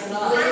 Yaitu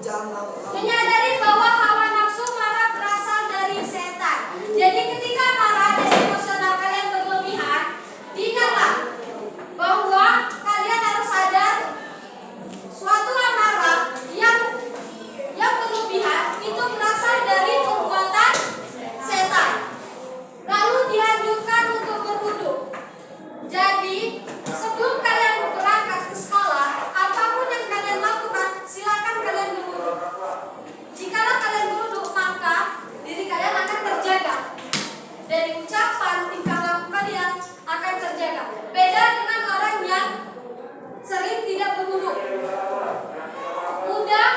Menyadari bahwa hawa nafsu marah berasal dari setan. Jadi ketika marah dan emosional kalian berlebihan, diingatlah bahwa kalian harus sadar suatu amarah yang berlebihan itu berasal dari perbuatan setan. Lalu dianjurkan untuk berwudu. Jadi sebelum kalian berangkat ke sekolah, apapun yang kalian lakukan, silakan kalian berwudu. Jikalau kalian berwudu, maka diri kalian akan terjaga. Dari ucapan, tingkah laku kalian akan terjaga. Beda dengan orang yang sering tidak berwudu, mudah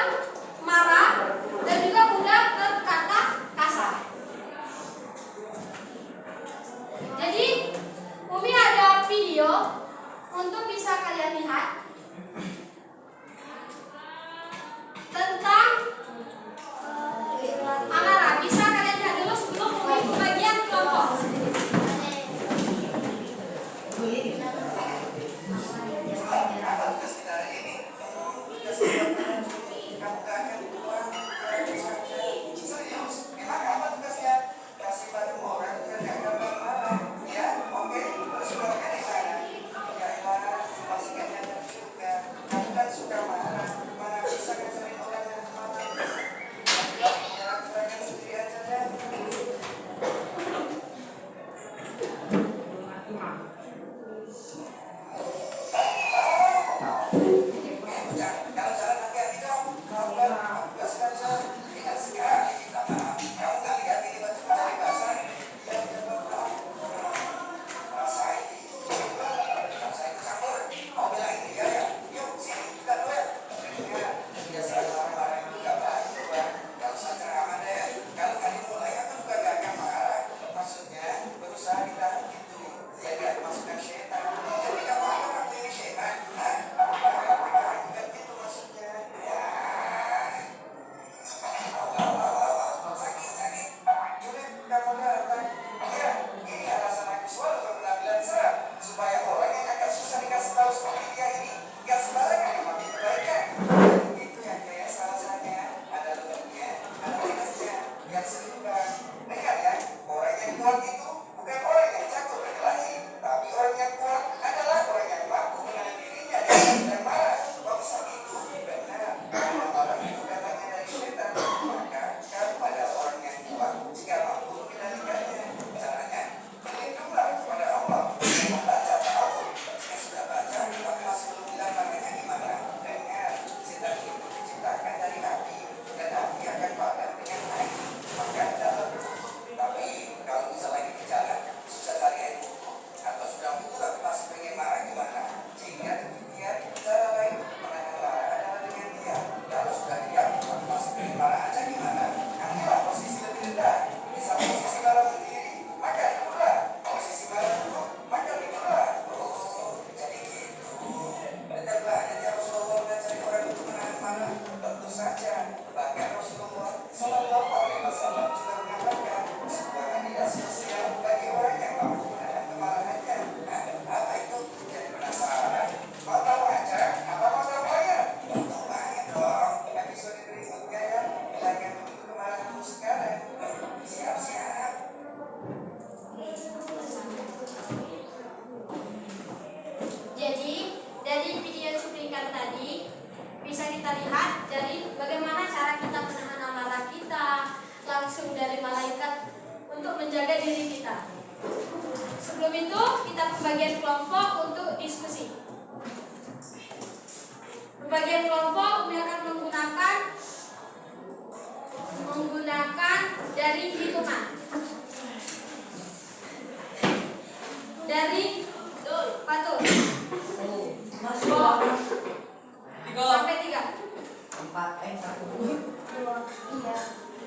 marah dan juga mudah berkata kasar. Jadi Umi ada video untuk bisa kalian lihat tentang amarah. Bisa kalian lihat dulu sebelum Umi pembagian kelompok. Pembagian kelompok untuk diskusi. Pembagian kelompok Umi akan menggunakan dari hitungan. Dari patung. Sampai 3. 4, 1, 2, 3, 2.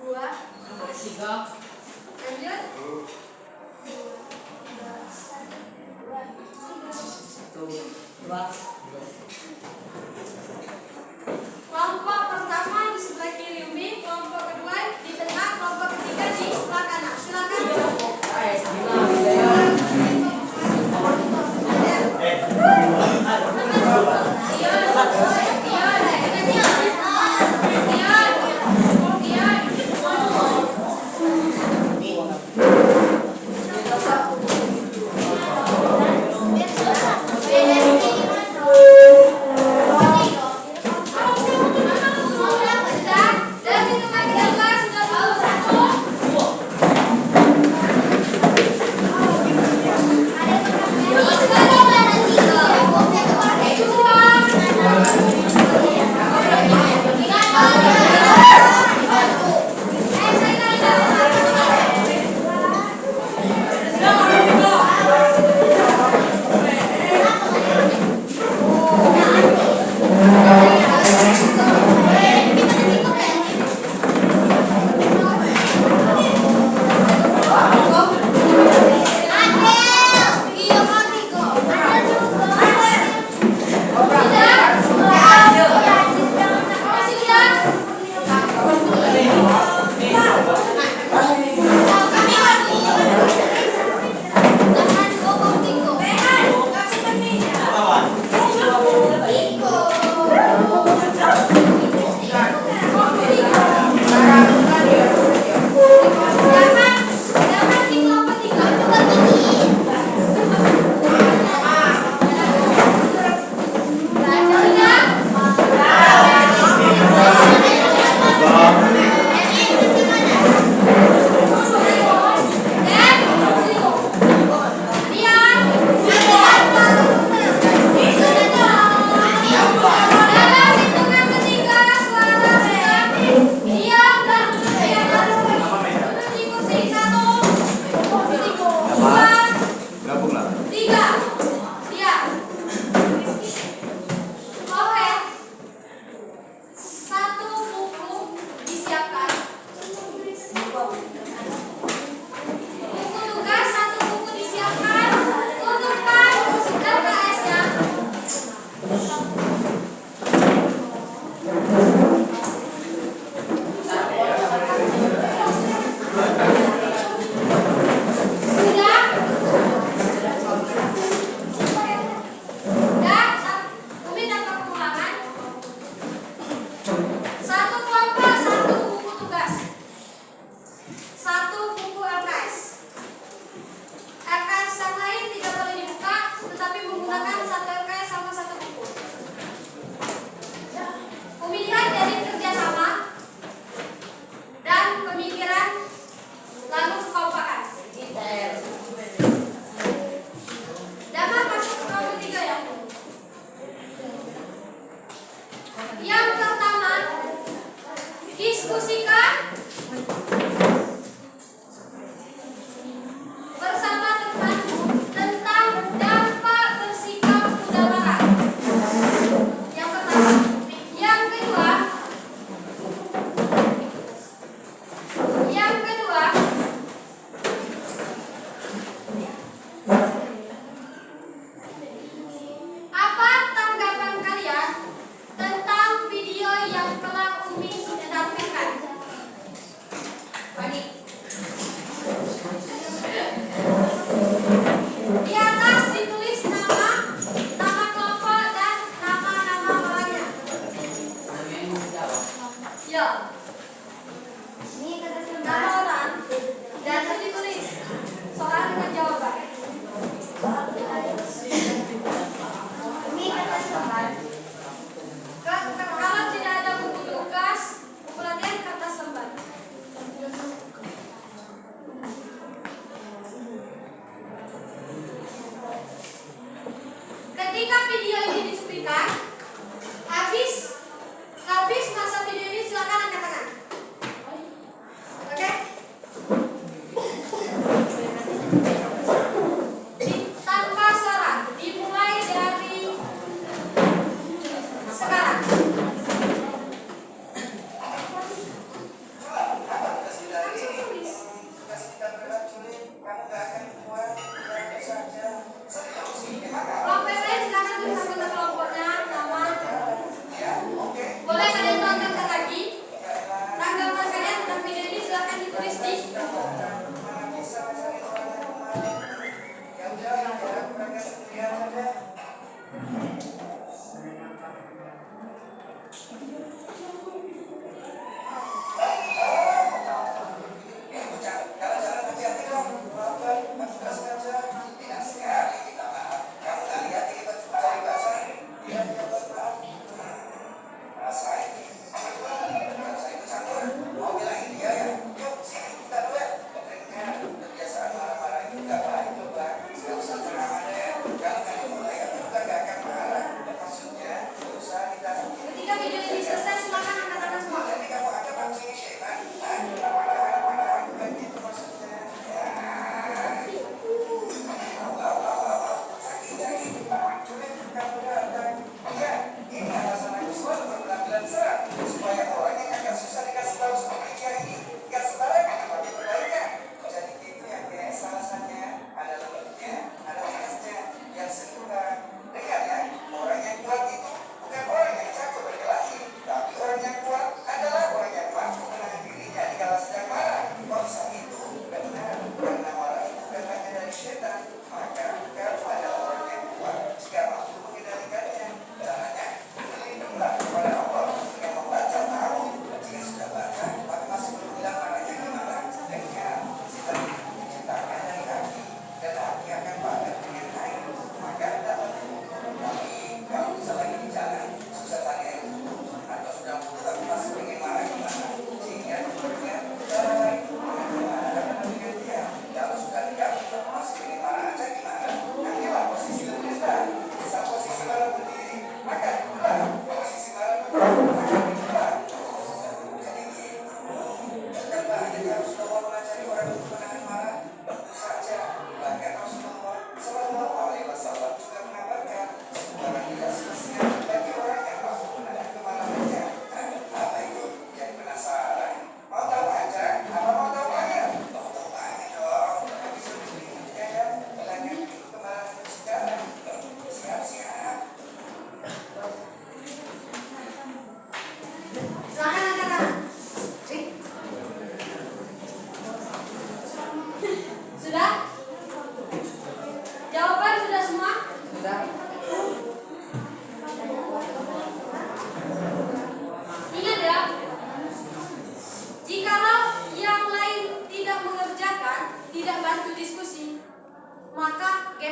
Ulang.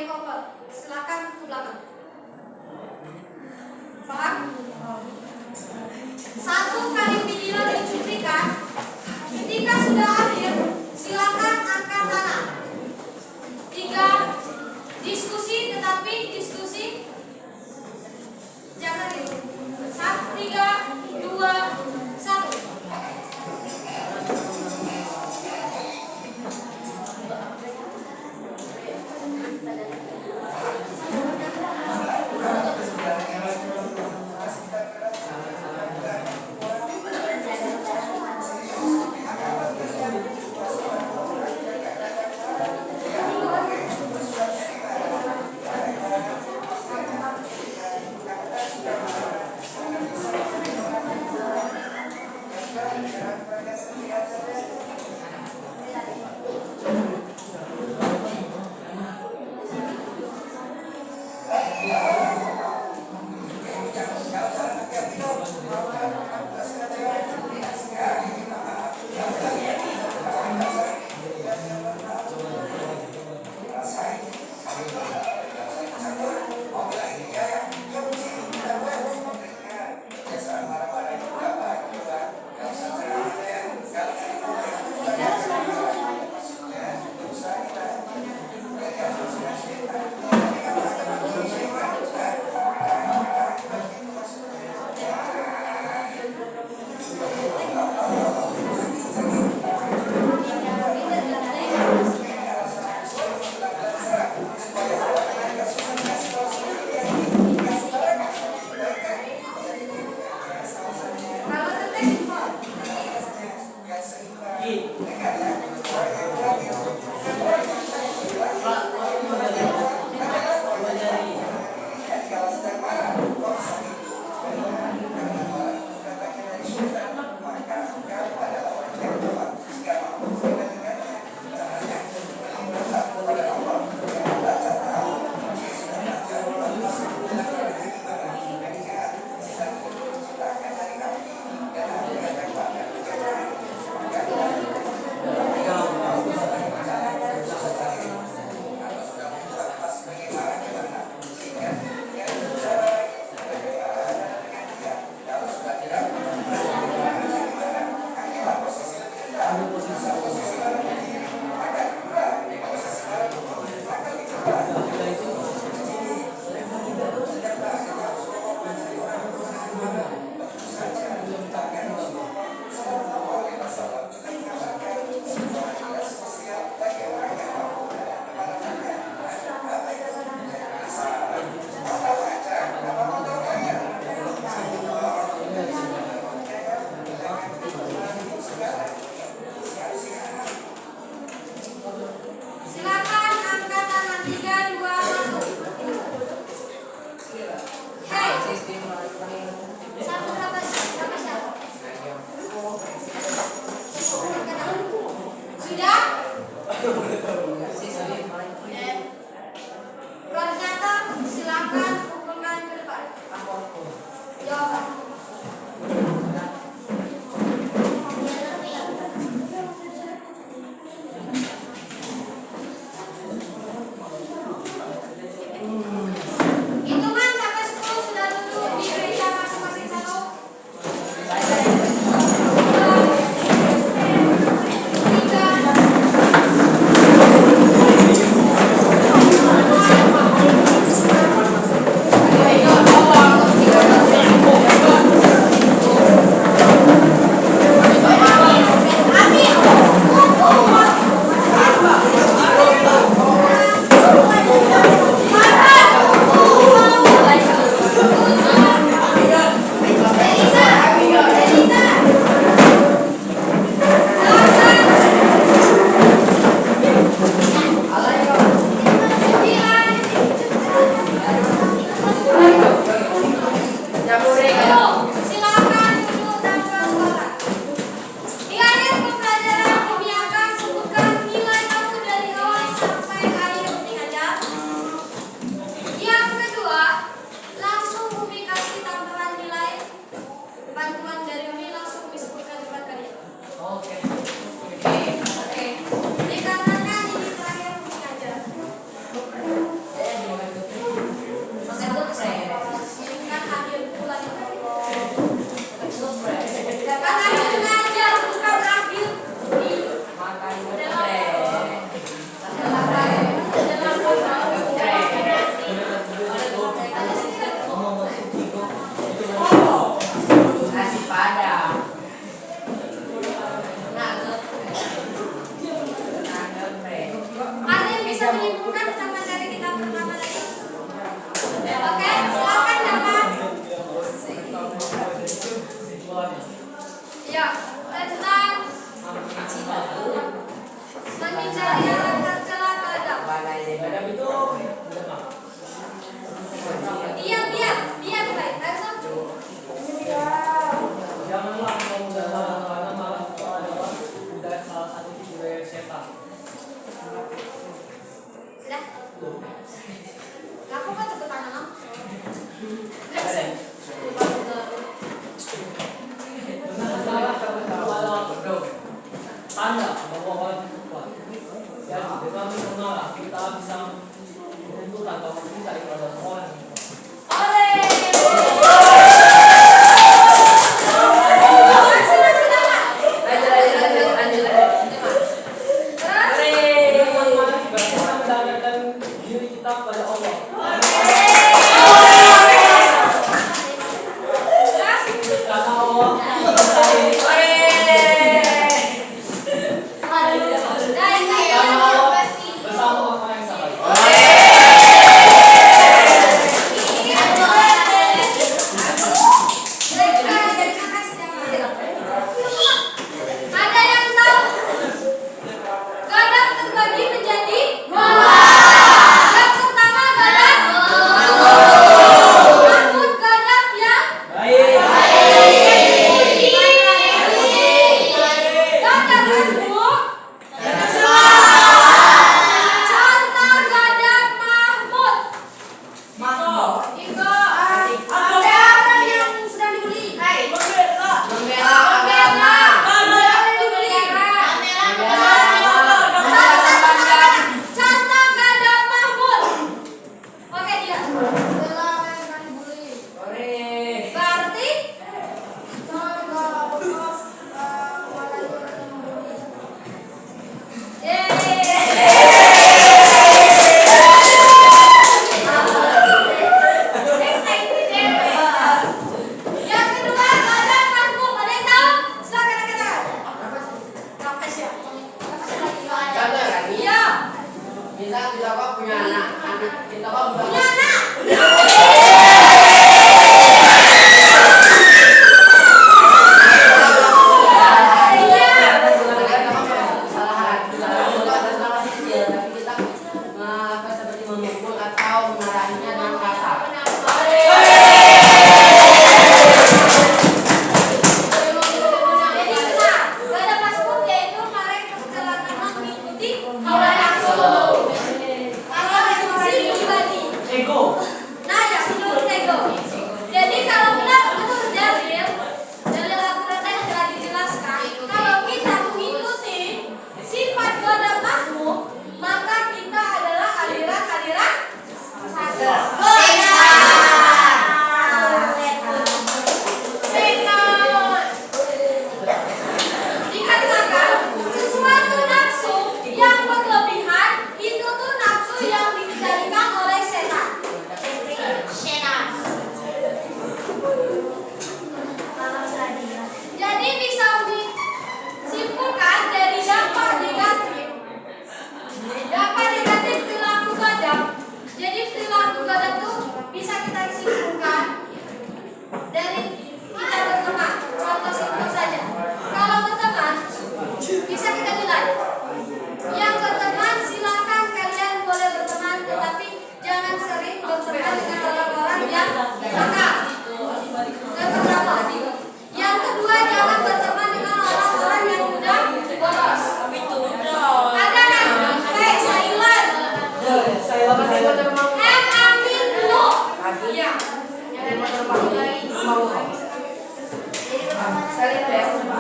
make over. Silakan ke belakang. Paham? Satu kali video dicuplikan. Ketika sudah akhir, silakan angkat tangan. 3. Diskusi, tetapi diskusi jangan itu. 1, 3, 2, 1. kalian tercela gadap. Gadap itu Diam, baik. Langsung. janganlah kamu marah karena marah itu adalah salah satu tipu daya setan. Sudah. Aku kan tepuk tangan. Tanda bahwa orang itu kuat. Jadi dengan mengarah kita bisa menentukan bahwa kita itu adalah orang yang kuat. Berarti kita mendekatkan diri kita pada Allah. Karena Allah bersama orang yang sabar. Ada yang tahu? Gadap terbagi menjadi dua. Yang pertama gadap Mahmud, gadap yang Baik. gadap Mahmud. Contoh gadap Mahmud. Iko. Ada orang yang sedang dibully. Contoh gadap Mahmud. Oke, dia. Berarti yang kedua gadap Mahmud. Ada yang tahu? Silakan katakan. Kapes ya. Iya. punya anak, kita kan Punya anak. kesalahan itu ada salah kecil, tapi kita seperti memukul atau memarahinya dengan kasar. Jadi benar, gadap Mahmud yaitu mereka kecelakaan mengikuti hawa nafsu. Kalau asumsi pribadi. Ego. Nah, ya menurut ego. Jadi kalau benar menurut dalil Al-Quran yang telah dijelaskan, kalau kita mengikuti sifat gadap Mahmud, maka kita adalah aliran-aliran dikatakan sesuatu nafsu yang berlebihan itu tuh nafsu yang dikendalikan oleh setan. Jadi bisa disimpulkan dari dampak negatif. Dampak negatif perilaku gadap. Jadi perilaku gadap tuh bisa kita simpulkan dari kita berteman. Contoh simpel saja. Kalau berteman bisa kita nilai. Yang berteman silakan kalian boleh berteman, tetapi jangan sering berteman dengan orang-orang yang nakal. Yang pertama. Yang kedua, jangan berteman dengan orang-orang yang mudah bolos. Ada kan? Silent. M Amin no. Iya.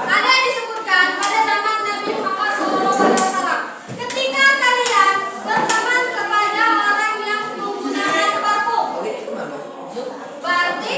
Ada yang disebutkan pada zaman Nabi Muhammad SAW. Ketika kalian berteman kepada orang yang menggunakan parfum, berarti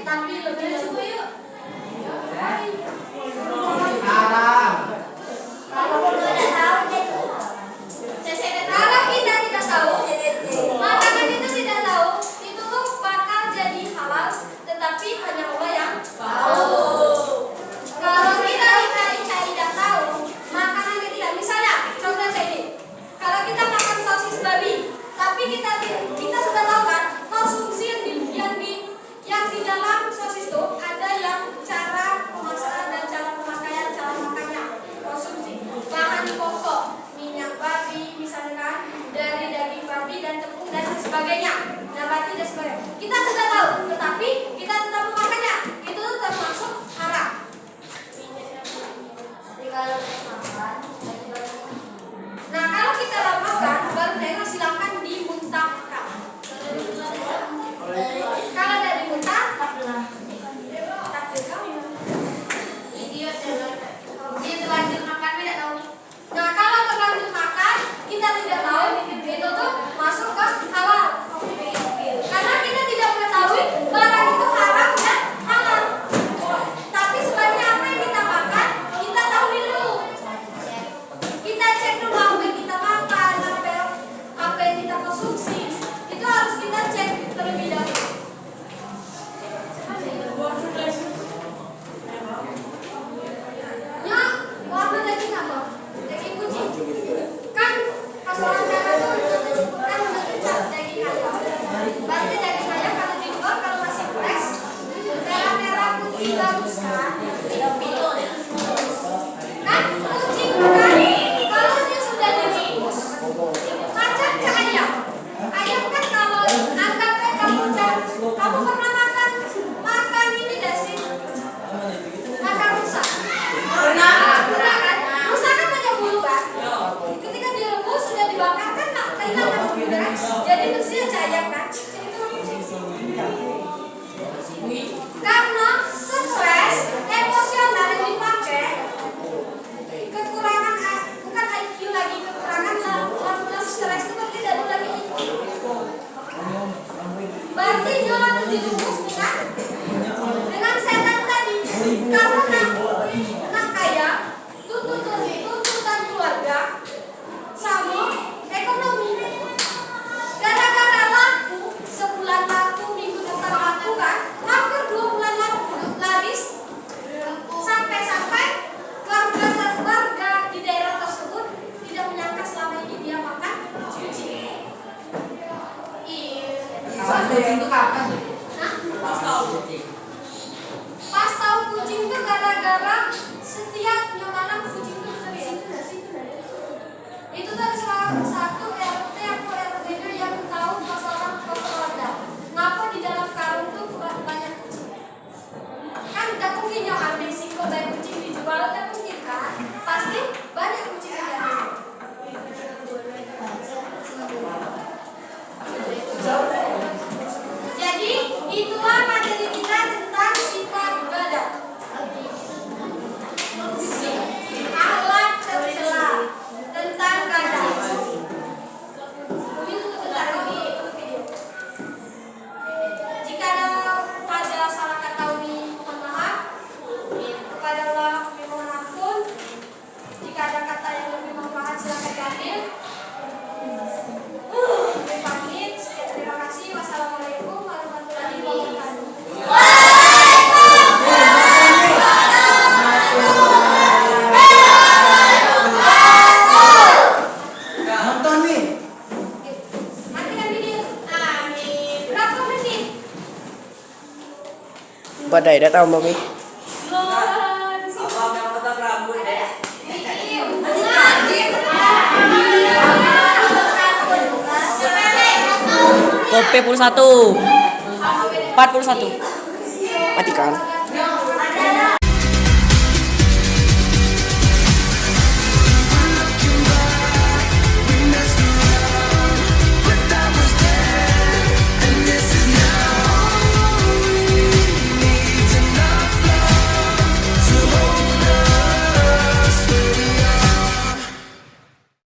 tapi lebih lembut. Kalau kita tidak tahu, makanan itu tidak tahu, itu tuh bakal jadi halal, tetapi hanya Allah yang tahu. Kalau kita tidak tahu, makanan yang tidak, misalnya contoh saya ini, kalau kita makan sosis babi, tapi kita sudah tahu kan konsumsi yang di dalam sosis itu ada yang cara pemasaran dan cara pemakaian, cara makannya, konsumsi bahan pokok, minyak babi misalnya kan, dari daging babi dan tepung dan sebagainya, nabati dan sebagainya. Kita sudah tahu, tetapi kita tetap memakannya. Itu termasuk haram. Nah, kalau kita makan, baru tengok silahkan dimuntahkan. Kalau tidak dimuntah, takdir kamu. Idiot dia terlanjur makan tidak tahu. Nah, kalau terlanjur makan, kita tidak tahu, itu tuh masuk ke halal. Karena kita tidak mengetahui barang itu haram dan halal. Tapi sebenarnya apa yang kita makan, kita tahu dulu. Kita cek dulu apa yang kita makan, apa yang kita konsumsi. Itu harus kita cek terlebih dahulu. Ya, warna daging apa? Daging kucing. Kan pas orang merah itu kan udah dicat daging ayam. Berarti daging ayam kalau dijual kalau masih fresh, merah-merah putih bagus kan? Kan kucing kan kalau dia sudah direbus, macam ke ayam. Ayam kan kalau anggapnya kamu pernah makan ini gak sih? Makan rusa. Pernah kan? Rusa kan banyak bulu kan? Ketika direbus sudah dibakar kan kehilangan bulunya. Jadi bersihnya ayam kan? Jadi itu kucing. Karena stres emosional yang dipakai, kekurangan bukan IQ lagi, kekurangan hormon stres itu berarti tidak ada lagi IQ. Berarti dia harus direbus dengan setan tadi. Karena nak kaya, tuntutan keluarga, sama ekonomi. Gara-gara laku, sebulan laku, minggu depan laku kan, hampir 2 bulan laris, sampai warga di daerah tersebut tidak menyangka selama ini dia makan kucing. Itu kapan? Hah? Pas tahu kucing itu gara-gara setiap yang nanam kucing itu itu kan salah satu RT atau RW-nya yang tahu masalah ada. Ngapa di dalam karung itu banyak kucing? Kan tidak mungkin yang ambil singko dari kucing dijual, tidak mungkin kan? Pasti banyak kucing yang diambil. Jadi itulah materi kita tentang sifat badan. Akhlak tercela tentang badan. Mungkin untuk bentar lagi video. Jika ada salah kata Umi, mohon maaf. Kepada Allah kami mohon ampun. Jika ada kata yang lebih bermanfaat silakan diambil. Pamit. Terima kasih. Wassalamualaikum warahmatullahi wabarakatuh. Nonton nih. Matikan video. Amin. Berapa menit? Badai dah tahu mami. Apa yang potong rambut deh? Kopi 41. 41. Matikan.